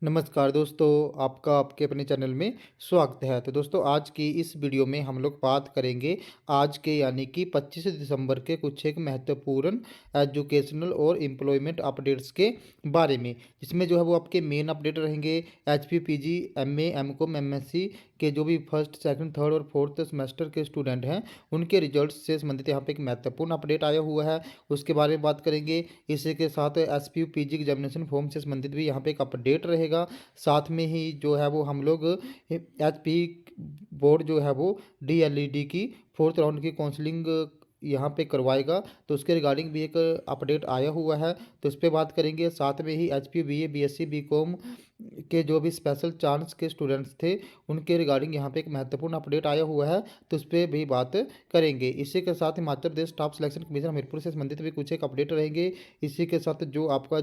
नमस्कार दोस्तों, आपका आपके अपने चैनल में स्वागत है। तो दोस्तों आज की इस वीडियो में हम लोग बात करेंगे आज के यानी कि 25 दिसंबर के कुछ एक महत्वपूर्ण एजुकेशनल और एम्प्लॉयमेंट अपडेट्स के बारे में। जिसमें जो है वो आपके मेन अपडेट रहेंगे HP, PG, MA, MCom, MSc के जो भी फर्स्ट, सेकंड, थर्ड और फोर्थ सेमेस्टर के स्टूडेंट हैं उनके रिजल्ट्स से संबंधित यहाँ पे एक महत्वपूर्ण अपडेट आया हुआ है, उसके बारे में बात करेंगे। इसी के साथ एसपीयू पीजी एग्जामिनेशन फॉर्म से संबंधित भी यहाँ पे एक अपडेट रहेगा। साथ में ही जो है वो हम लोग एचपी बोर्ड जो है वो डीएलईडी की फोर्थ राउंड की काउंसलिंग यहाँ पे करवाएगा, तो उसके रिगार्डिंग भी एक अपडेट आया हुआ है, तो इस पर बात करेंगे। साथ में ही एचपी, बीए, बीएससी, बीकॉम के जो भी स्पेशल चांस के स्टूडेंट्स थे उनके रिगार्डिंग यहाँ पे एक महत्वपूर्ण अपडेट आया हुआ है, तो उस पर भी बात करेंगे। इसी के साथ Himachal Pradesh staff selection commission Hamirpur से संबंधित भी कुछ एक अपडेट रहेंगे। इसी के साथ जो आपका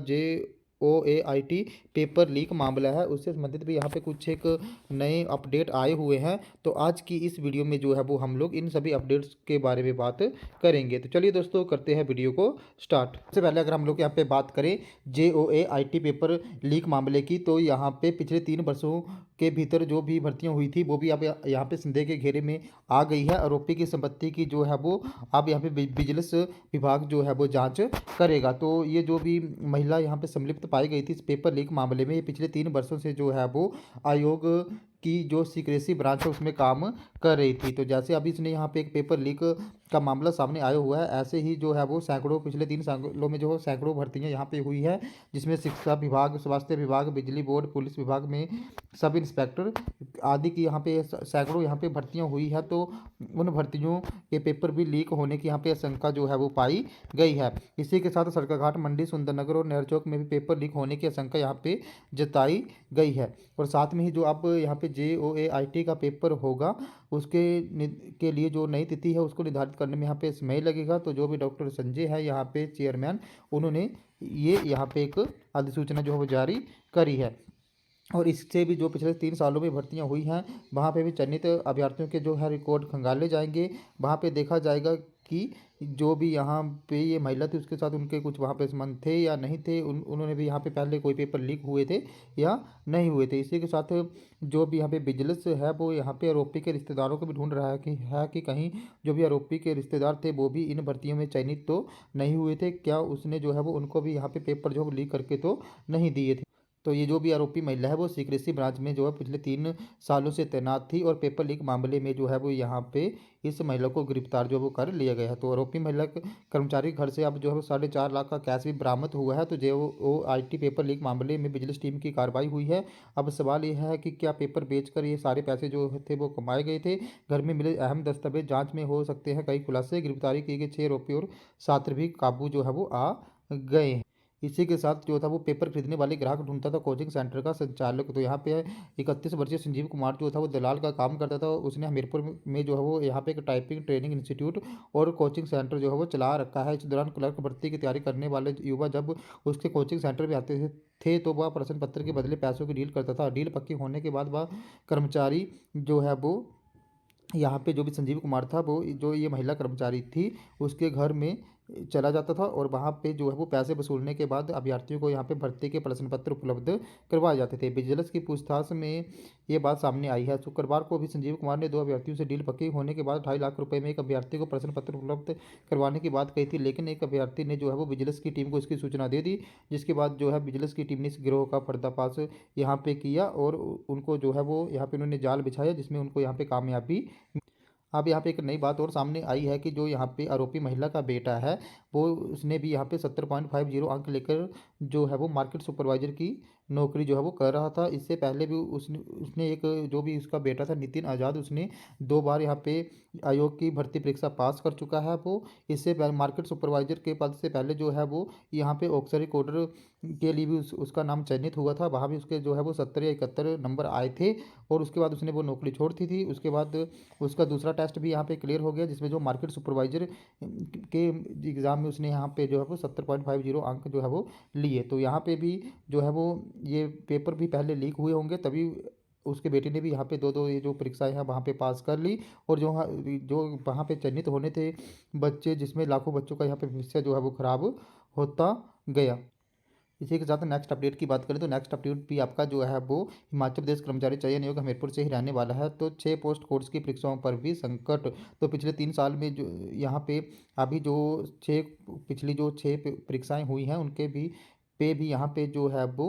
JOAIT पेपर लीक मामला है उससे संबंधित भी यहाँ पे कुछ एक नए अपडेट आए हुए हैं, तो आज की इस वीडियो में जो है वो हम लोग इन सभी अपडेट्स के बारे में बात करेंगे। तो चलिए दोस्तों करते हैं वीडियो को स्टार्ट। सबसे पहले अगर हम लोग यहाँ पे बात करें JOAIT पेपर लीक मामले की, तो यहाँ पे पिछले 3 वर्षों के भीतर जो भी भर्तियां हुई थी वो भी अब यहाँ पे संदेह के घेरे में आ गई है। आरोपी की संपत्ति की जो है वो अब यहाँ पे विजिलेंस विभाग जो है वो जांच करेगा। तो ये जो भी महिला यहाँ पे संलिप्त पाई गई थी इस पेपर लीक मामले में, ये पिछले 3 वर्षों से जो है वो आयोग की जो सीक्रेसी ब्रांच है उसमें काम कर रही थी। तो जैसे अभी इसने यहाँ पे एक पेपर लीक का मामला सामने आया हुआ है, ऐसे ही जो है वो सैकड़ों पिछले 3 सालों में जो सैकड़ों भर्तियां यहाँ पे हुई है, जिसमें शिक्षा विभाग, स्वास्थ्य विभाग, बिजली बोर्ड, पुलिस विभाग में सब इंस्पेक्टर आदि की यहाँ पे सैकड़ों यहाँ पे भर्तियां हुई है। तो उन भर्तियों के पेपर भी लीक होने की यहाँ पे आशंका जो है वो पाई गई है। इसी के साथ सरकाघाट, मंडी, सुंदरनगर और नेरचौक में भी पेपर लीक होने की आशंका यहाँ पे जताई गई है। और साथ में ही जो अब यहाँ पे JOAIT का पेपर होगा उसके के लिए जो नई तिथि है उसको निर्धारित करने में यहाँ पे समय लगेगा। तो जो भी डॉक्टर संजय है यहाँ पे चेयरमैन, उन्होंने ये यहाँ पे एक अधिसूचना जो है वो जारी करी है। और इससे भी जो पिछले 3 सालों में भर्तियां हुई हैं वहाँ पे भी चयनित अभ्यर्थियों के जो है रिकॉर्ड खंगाले जाएंगे। वहाँ पे देखा जाएगा कि जो भी यहाँ पे ये महिला थी उसके साथ उनके कुछ वहाँ पे संबंध थे या नहीं थे, उन्होंने भी यहाँ पे पहले कोई पेपर लीक हुए थे या नहीं हुए थे। इसी के साथ जो भी यहाँ पे विजिलेंस है वो यहाँ पे आरोपी के रिश्तेदारों को भी ढूंढ रहा है कि कहीं जो भी आरोपी के रिश्तेदार थे वो भी इन भर्तियों में चयनित तो नहीं हुए थे, क्या उसने जो है वो उनको भी यहाँ पे पेपर जो लीक करके तो नहीं दिए थे। तो ये जो भी आरोपी महिला है वो सीक्रेसी ब्रांच में जो है पिछले 3 सालों से तैनात थी, और पेपर लीक मामले में जो है वो यहाँ पे इस महिला को गिरफ्तार जो है वो कर लिया गया है। तो आरोपी महिला के कर्मचारी घर से अब जो है वो 4.5 लाख का कैश भी बरामद हुआ है। तो JOAIT पेपर लीक मामले में विजिलेंस टीम की कार्रवाई हुई है। अब सवाल यह है कि क्या पेपर बेचकर ये सारे पैसे जो थे वो कमाए गए थे। घर में मिले अहम दस्तावेज जाँच में हो सकते हैं कई खुलासे। गिरफ्तारी किए गए 6 आरोपी और छात्र भी काबू जो है वो आ गए हैं। इसी के साथ जो था वो पेपर खरीदने वाले ग्राहक ढूंढता था कोचिंग सेंटर का संचालक। तो यहाँ पे 31 वर्षीय संजीव कुमार जो था वो दलाल का काम करता था। उसने हमीरपुर में जो है वो यहाँ पे एक टाइपिंग ट्रेनिंग इंस्टीट्यूट और कोचिंग सेंटर जो है वो चला रखा है। इस दौरान क्लर्क भर्ती की तैयारी करने वाले युवा जब उसके कोचिंग सेंटर में आते थे तो वह प्रश्न पत्र के बदले पैसों की डील करता था। डील पक्की होने के बाद वह कर्मचारी जो है वो यहाँ पे जो भी संजीव कुमार था वो जो ये महिला कर्मचारी थी उसके घर में चला जाता था, और वहाँ पे जो है वो पैसे वसूलने के बाद अभ्यर्थियों को यहाँ पे भर्ती के प्रश्न पत्र उपलब्ध करवाए जाते थे। विजिलेंस की पूछताछ में ये बात सामने आई है। शुक्रवार को भी संजीव कुमार ने 2 अभ्यर्थियों से डील पक्की होने के बाद 2.5 लाख रुपए में एक अभ्यर्थी को प्रश्न पत्र उपलब्ध करवाने की बात कही थी, लेकिन एक अभ्यर्थी ने जो है वो विजिलेंस की टीम को इसकी सूचना दे दी, जिसके बाद जो है विजिलेंस की टीम ने इस गिरोह का पर्दाफाश यहाँ पे किया और उनको जो है वो यहाँ पे उन्होंने जाल बिछाया, जिसमें उनको यहाँ पे कामयाबी। अब यहाँ पे एक नई बात और सामने आई है कि जो यहाँ पे आरोपी महिला का बेटा है वो उसने भी यहाँ पे 70.50 अंक लेकर जो है वो मार्केट सुपरवाइजर की नौकरी जो है वो कर रहा था। इससे पहले भी उसने उसने एक जो भी उसका बेटा था नितिन आज़ाद, उसने 2 बार यहाँ पे आयोग की भर्ती परीक्षा पास कर चुका है वो। इससे पहले मार्केट सुपरवाइजर के पद से पहले जो है वो यहाँ पे ऑक्सरी कोडर के लिए भी उसका नाम चयनित हुआ था। वहाँ भी उसके जो है वो 70 या 71 नंबर आए थे, और उसके बाद उसने वो नौकरी छोड़ दी थी। उसके बाद उसका दूसरा टेस्ट भी यहाँ पे क्लियर हो गया, जिसमें जो मार्केट सुपरवाइजर के एग्ज़ाम में उसने यहाँ पे जो है वो 70.50 अंक जो है वो लिए। तो यहाँ पे भी जो है वो ये पेपर भी पहले लीक हुए होंगे, तभी उसके बेटे ने भी यहाँ पे दो दो ये जो परीक्षाएं हैं वहाँ पे पास कर ली, और जो वहाँ पे चयनित होने थे बच्चे, जिसमें लाखों बच्चों का यहाँ पे भविष्य जो है वो खराब होता गया। इसी के साथ नेक्स्ट अपडेट की बात करें तो नेक्स्ट अपडेट भी आपका जो है वो हिमाचल प्रदेश कर्मचारी चयन आयोग हमीरपुर से ही रहने वाला है। तो 6 पोस्ट कोर्स की परीक्षाओं पर भी संकट। तो पिछले 3 साल में जो यहाँ पे अभी जो 6 पिछली जो 6 परीक्षाएं हुई हैं उनके भी पे भी यहाँ पे जो है वो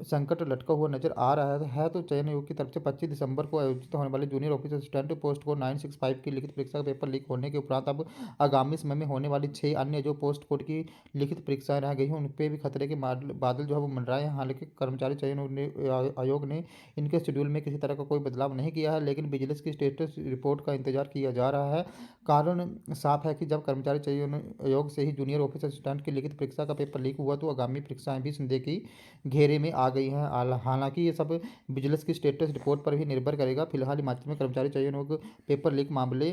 संकट लटका हुआ नजर आ रहा है। तो चयन आयोग की तरफ से 25 दिसंबर को आयोजित होने वाले junior office assistant post code 965 की लिखित परीक्षा का पेपर लीक होने के उपरांत अब आगामी समय में होने वाली 6 अन्य जो पोस्ट कोड की लिखित परीक्षाएं रह गई हैं उन पे भी खतरे के बादल जो है वो मंडराए हैं। हालांकि कर्मचारी चयन आयोग ने इनके शेड्यूल में किसी तरह का कोई बदलाव नहीं किया है, लेकिन विजिलेंस की स्टेटस रिपोर्ट का इंतजार किया जा रहा है। कारण साफ है कि जब कर्मचारी चयन आयोग से ही जूनियर ऑफिस असिस्टेंट की लिखित परीक्षा का पेपर लीक हुआ तो आगामी परीक्षाएं भी संदेह की घेरे में आ गई हैं। हालांकि ये सब विजिलेंस की स्टेटस रिपोर्ट पर भी निर्भर करेगा। फिलहाल हिमाचल में कर्मचारी चयन आयोग पेपर लीक मामले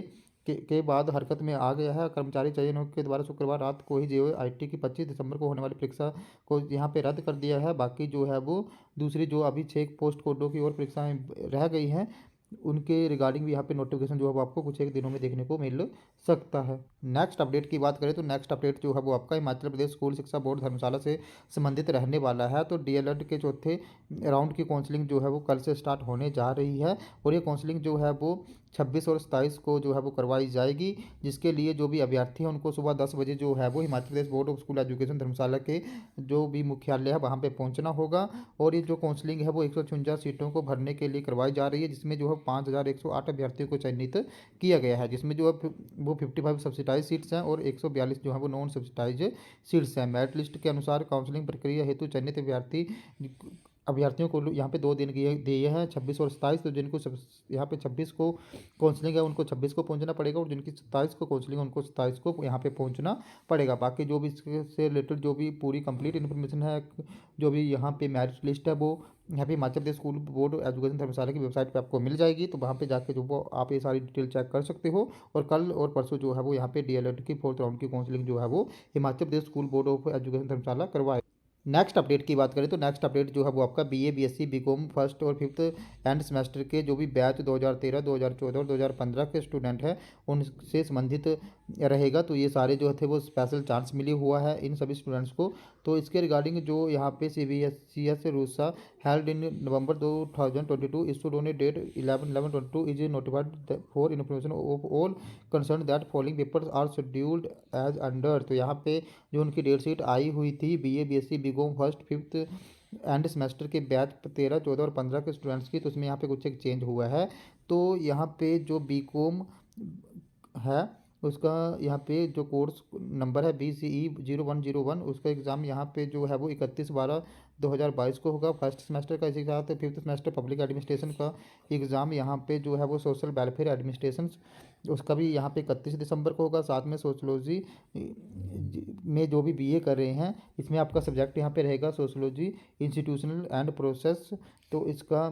के बाद हरकत में आ गया है। कर्मचारी चयन आयोग के द्वारा शुक्रवार रात को ही JOIT की 25 दिसंबर को होने वाली परीक्षा को यहाँ पे रद्द कर दिया है। बाकी जो है वो दूसरी जो अभी 6 पोस्ट कोडों की और परीक्षाएं रह गई हैं उनके रिगार्डिंग भी यहाँ पे नोटिफिकेशन जो है वो आपको कुछ एक दिनों में देखने को मिल सकता है। नेक्स्ट अपडेट की बात करें तो नेक्स्ट अपडेट जो है वो आपका हिमाचल प्रदेश स्कूल शिक्षा बोर्ड धर्मशाला से संबंधित रहने वाला है। तो DLED के चौथे राउंड की काउंसलिंग जो है वो कल से स्टार्ट होने जा रही है और ये काउंसलिंग जो है वो 26 और 27 को जो है वो करवाई जाएगी, जिसके लिए जो भी अभ्यर्थी हैं उनको सुबह 10 बजे जो है वो Himachal Pradesh board of school education धर्मशाला के जो भी मुख्यालय है वहाँ पे पहुँचना होगा। और ये जो काउंसलिंग है वो 156 सीटों को भरने के लिए करवाई जा रही है, जिसमें जो है 5108 अभ्यर्थियों को चयनित किया गया है, जिसमें जो है वो 55 सब्सिडाइज सीट्स हैं और 142 जो है वो नॉन सब्सिडाइज सीट्स हैं। मेरिट लिस्ट के अनुसार काउंसलिंग प्रक्रिया हेतु चयनित अभ्यर्थियों को यहाँ पे 2 दिन दिए हैं 26 और 27। तो जिनको यहाँ पे 26 को काउंसलिंग है उनको 26 को पहुँचना पड़ेगा और जिनकी 27 को काउंसलिंग है उनको 27 को यहाँ पे पहुँचना पड़ेगा। बाकी जो भी इससे रिलेटेड जो भी पूरी कंप्लीट इन्फॉर्मेशन है, जो भी यहाँ पे मेरिट लिस्ट है वो यहाँ पे Himachal Pradesh school board education धर्मशाला की वेबसाइट पे आपको मिल जाएगी। तो वहाँ पे जाके जो वो आप ये सारी डिटेल चेक कर सकते हो। और कल और परसों जो है वो यहाँ पे DLED की 4th राउंड की काउंसलिंग जो है वो Himachal Pradesh school board of education धर्मशाला करवाए। नेक्स्ट अपडेट की बात करें तो नेक्स्ट अपडेट जो है वो आपका BA BSc BCom फर्स्ट और फिफ्थ एंड सेमेस्टर के जो भी बैच 2013 2014 और 2015 के स्टूडेंट हैं उनसे संबंधित रहेगा। तो ये सारे जो थे वो स्पेशल चांस मिले हुआ है इन सभी स्टूडेंट्स को। तो इसके रिगार्डिंग जो यहाँ पे CBSE RUSA held in November 2022 issued on a date 11/11/22 is notified for information of all concerned that following papers are scheduled as under। तो यहाँ पे जो उनकी डेट शीट आई हुई थी BA BSc BCom first fifth end semester के batch 13 14 और 15 के स्टूडेंट्स की, तो उसमें यहाँ पे कुछ एक चेंज हुआ है। तो यहाँ पे जो BCom है उसका यहाँ पे जो कोर्स नंबर है BCE 0101 उसका एग्ज़ाम यहाँ पे जो है वो 31/12/2022 को होगा फर्स्ट सेमेस्टर का। इसी के साथ फिफ्थ सेमेस्टर पब्लिक एडमिनिस्ट्रेशन का एग्ज़ाम यहाँ पे जो है वो सोशल वेलफेयर एडमिनिस्ट्रेशन उसका भी यहाँ पे 31 दिसंबर को होगा। साथ में सोशलॉजी में जो भी BA कर रहे हैं इसमें आपका सब्जेक्ट यहाँ पे रहेगा सोशलॉजी इंस्टीट्यूशनल एंड प्रोसेस। तो इसका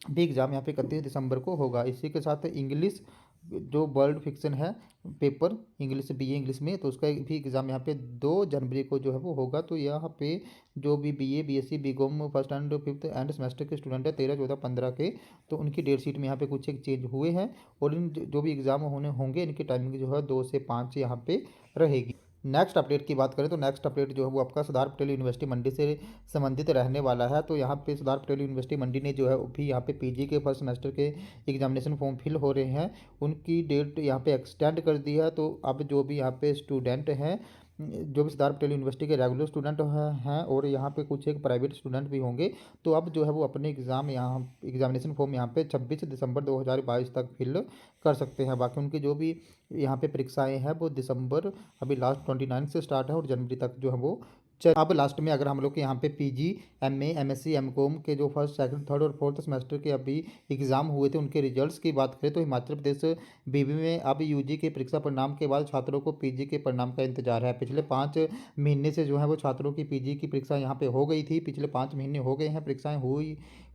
भी एग्ज़ाम यहाँ पे 31 दिसंबर को होगा। इसी के साथ इंग्लिश जो वर्ल्ड फिक्शन है पेपर इंग्लिश BA इंग्लिश में, तो उसका भी एग्ज़ाम यहाँ पे 2 जनवरी को जो है वो होगा। तो यहाँ पे जो भी BA BSc BCom first and fifth end semester के स्टूडेंट है 13 14 15 के, तो उनकी डेट शीट में यहाँ पे कुछ एक चेंज हुए हैं और इन जो भी एग्ज़ाम होने होंगे इनकी टाइमिंग जो है 2 से 5 यहाँ पे रहेगी। नेक्स्ट अपडेट की बात करें तो नेक्स्ट अपडेट जो है वो आपका सरदार पटेल यूनिवर्सिटी मंडी से संबंधित रहने वाला है। तो यहाँ पे सरदार पटेल यूनिवर्सिटी मंडी ने जो है भी यहाँ पे PG के फर्स्ट सेमेस्टर के एग्जामिनेशन फॉर्म फिल हो रहे हैं उनकी डेट यहाँ पे एक्सटेंड कर दी है। तो अब जो भी यहाँ पे स्टूडेंट हैं जो भी सरदार पटेल यूनिवर्सिटी के रेगुलर स्टूडेंट हैं और यहाँ पे कुछ एक प्राइवेट स्टूडेंट भी होंगे, तो अब जो है वो अपने एग्जामिनेशन फॉर्म यहाँ पे 26 दिसंबर 2022 तक फिल कर सकते हैं। बाकी उनकी जो भी यहाँ पे परीक्षाएं हैं वो दिसंबर अभी लास्ट 29 से स्टार्ट है और जनवरी तक जो है वो अब लास्ट में अगर हम लोग के यहाँ पे PG MA MSc MCom के जो फर्स्ट सेकंड थर्ड और फोर्थ सेमेस्टर के अभी एग्ज़ाम हुए थे उनके रिजल्ट्स की बात करें तो हिमाचल प्रदेश BB में अब UG के परीक्षा परिणाम के बाद छात्रों को PG के परिणाम का इंतजार है। पिछले 5 महीने से जो है वो छात्रों की PG की परीक्षा यहाँ पे हो गई थी, पिछले 5 महीने हो गए हैं परीक्षाएँ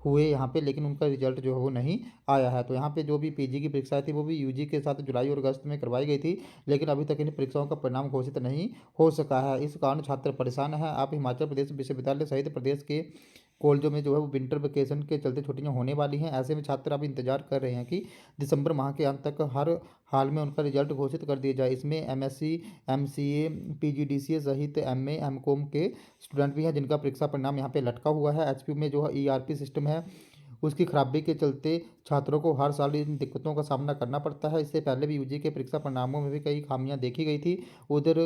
हुए यहाँ पे, लेकिन उनका रिजल्ट जो है वो नहीं आया है। तो यहाँ पे जो भी PG की परीक्षाएं थी वो भी UG के साथ जुलाई और अगस्त में करवाई गई थी, लेकिन अभी तक इन परीक्षाओं का परिणाम घोषित नहीं हो सका है। इस कारण छात्र परेशान हैं। आप हिमाचल प्रदेश विश्वविद्यालय सहित प्रदेश के कॉलेजों में जो है वो विंटर वेकेशन के चलते छुट्टियां होने वाली हैं। ऐसे में छात्र अब इंतजार कर रहे हैं कि दिसंबर माह के अंत तक हर हाल में उनका रिजल्ट घोषित कर दिया जाए। इसमें एमएससी, एमसीए, पीजीडीसीए सहित एमए, एमकॉम के स्टूडेंट भी हैं जिनका परीक्षा परिणाम यहाँ पे लटका हुआ है। एचपी में जो है ईआरपी सिस्टम है उसकी खराबी के चलते छात्रों को हर साल इन दिक्कतों का सामना करना पड़ता है। इससे पहले भी यूजी के परीक्षा परिणामों में भी कई खामियां देखी गई थी। उधर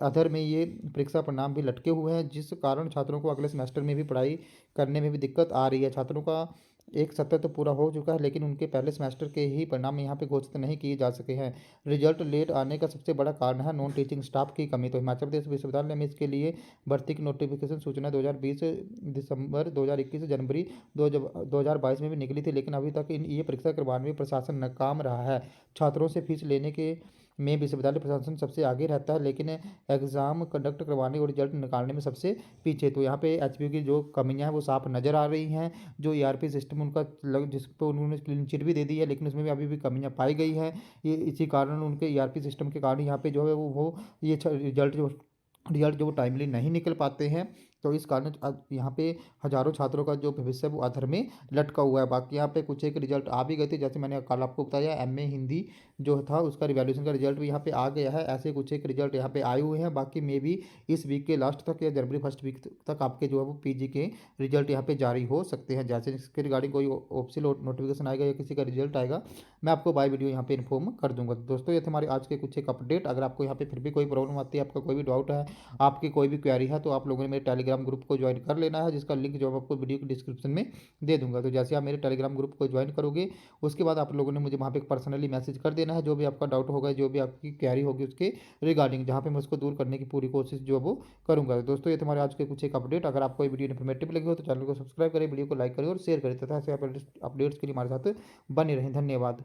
अधर में ये परीक्षा परिणाम भी लटके हुए हैं, जिस कारण छात्रों को अगले सेमेस्टर में भी पढ़ाई करने में भी दिक्कत आ रही है। छात्रों का एक सत्र तो पूरा हो चुका है, लेकिन उनके पहले सेमेस्टर के ही परिणाम यहाँ पे घोषित नहीं किए जा सके हैं। रिजल्ट लेट आने का सबसे बड़ा कारण है नॉन टीचिंग स्टाफ की कमी। तो हिमाचल प्रदेश विश्वविद्यालय में इसके लिए भर्ती की नोटिफिकेशन सूचना 2020 दिसंबर, 2021 जनवरी 2022 में भी निकली थी, लेकिन अभी तक इन ये परीक्षा करवाने में प्रशासन नाकाम रहा है। छात्रों से फीस लेने के में विश्वविद्यालय प्रशासन सबसे आगे रहता है, लेकिन एग्ज़ाम कंडक्ट करवाने और रिजल्ट निकालने में सबसे पीछे। तो यहाँ पे एचपीयू की जो कमियां हैं वो साफ नज़र आ रही हैं। जो ईआरपी सिस्टम उनका जिस पर उन्होंने क्लीन चिट भी दे दी है, लेकिन उसमें भी अभी भी कमियां पाई गई हैं। ये इसी कारण उनके ईआरपी सिस्टम के कारण यहाँ पे जो है वो ये रिजल्ट जो टाइमली नहीं निकल पाते हैं। तो इस कारण यहाँ पे हज़ारों छात्रों का जो भविष्य है वो अधर में लटका हुआ है। बाकी यहाँ पे कुछ एक रिजल्ट आ भी गए थे, जैसे मैंने कल आपको बताया एमए हिंदी जो था उसका रिवैल्यूएशन का रिजल्ट भी यहाँ पे आ गया है। ऐसे कुछ एक रिजल्ट यहाँ पे आए हुए हैं। बाकी मे भी इस वीक के लास्ट तक या जनवरी फर्स्ट वीक तक आपके जो है वो पीजी के रिजल्ट यहाँ पे जारी हो सकते हैं। जैसे इसके रिगार्डिंग कोई ऑफिशियल नोटिफिकेशन आएगा या किसी का रिजल्ट आएगा, मैं आपको बाय वीडियो यहाँ पे इन्फॉर्म कर दूंगा। तो दोस्तों ये थे हमारे आज के कुछ एक अपडेट। अगर आपको यहाँ पे फिर भी कोई प्रॉब्लम आती है, आपका कोई भी डाउट है, आपकी कोई भी क्वेरी है, तो आप लोगों ने मेरे टेलीग्राम ग्रुप को ज्वाइन कर लेना है, जिसका लिंक जो मैं आपको वीडियो के डिस्क्रिप्शन में दे दूंगा। तो जैसे आप मेरे टेलीग्राम ग्रुप को ज्वाइन करोगे, उसके बाद आप लोगों ने मुझे वहाँ पे पर्सनली मैसेज कर देना है। जो भी आपका डाउट होगा, जो भी आपकी क्वेरी होगी उसके रिगार्डिंग, जहाँ पे मैं उसको दूर करने की पूरी कोशिश जो है वो करूँगा। तो दोस्तों ये हमारे आज के कुछ एक अपडेट। अगर आपको ये वीडियो इन्फॉर्मेटिव लगी हो तो चैनल को सब्सक्राइब करें, वीडियो को लाइक करें और शेयर करें, तथा ऐसे अपडेट्स के लिए हमारे साथ बने रहें। धन्यवाद।